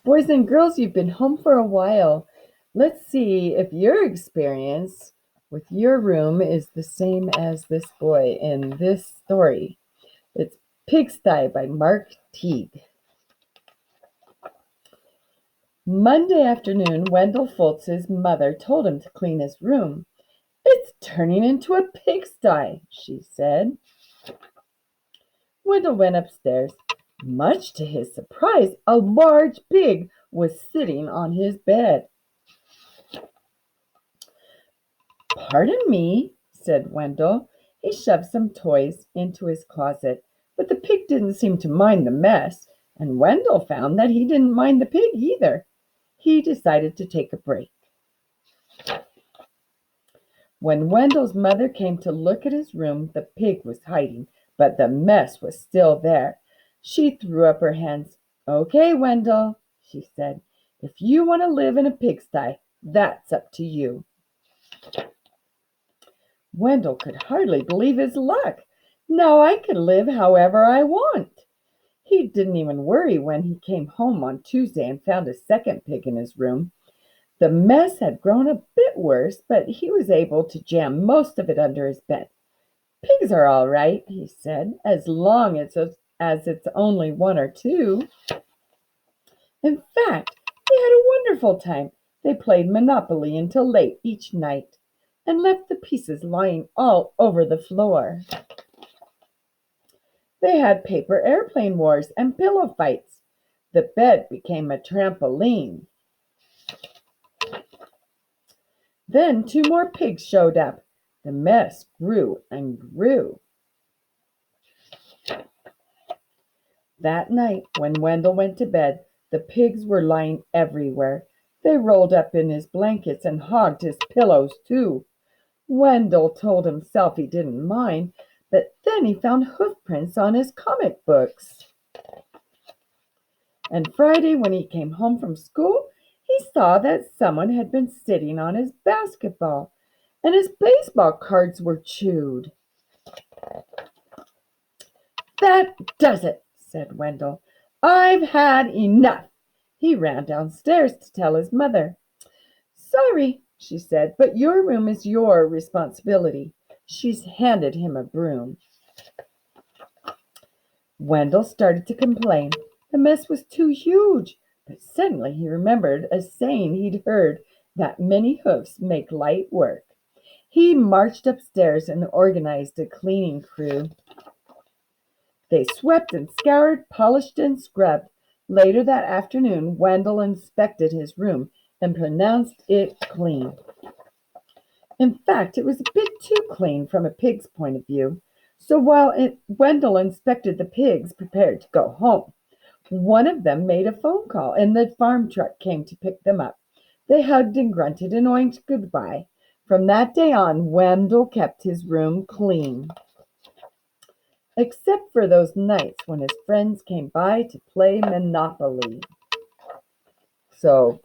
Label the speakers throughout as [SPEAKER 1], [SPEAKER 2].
[SPEAKER 1] Boys and girls, you've been home for a while. Let's see if your experience with your room is the same as this boy in this story. It's Pigsty by Mark Teague. Monday afternoon, Wendell Foltz's mother told him to clean his room. "It's turning into a pigsty," she said. Wendell went upstairs. Much to his surprise, a large pig was sitting on his bed. "Pardon me," said Wendell. He shoved some toys into his closet, but the pig didn't seem to mind the mess, and Wendell found that he didn't mind the pig either. He decided to take a break. When Wendell's mother came to look at his room, the pig was hiding, but the mess was still there. She threw up her hands. "Okay, Wendell," she said. "If you want to live in a pigsty, that's up to you." Wendell could hardly believe his luck. Now I could live however I want. He didn't even worry when he came home on Tuesday and found a second pig in his room. The mess had grown a bit worse, but he was able to jam most of it under his bed. "Pigs are all right," he said, "as long as it's only one or two." In fact, they had a wonderful time. They played Monopoly until late each night and left the pieces lying all over the floor. They had paper airplane wars and pillow fights. The bed became a trampoline. Then two more pigs showed up. The mess grew and grew. That night, when Wendell went to bed, the pigs were lying everywhere. They rolled up in his blankets and hogged his pillows too. Wendell told himself he didn't mind, but then he found hoof prints on his comic books. And Friday, when he came home from school, he saw that someone had been sitting on his basketball, and his baseball cards were chewed. "That does it," said Wendell. "I've had enough." He ran downstairs to tell his mother. "Sorry," she said, "but your room is your responsibility." She handed him a broom. Wendell started to complain. The mess was too huge, but suddenly he remembered a saying he'd heard that many hoofs make light work. He marched upstairs and organized a cleaning crew. They swept and scoured, polished and scrubbed. Later that afternoon, Wendell inspected his room and pronounced it clean. In fact, it was a bit too clean from a pig's point of view. So while Wendell inspected the pigs prepared to go home, one of them made a phone call and the farm truck came to pick them up. They hugged and grunted and oinked goodbye. From that day on, Wendell kept his room clean, except for those nights when his friends came by to play Monopoly. So,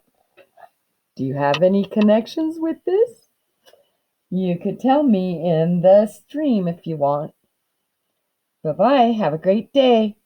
[SPEAKER 1] do you have any connections with this? You could tell me in the stream if you want. Bye-bye. Have a great day.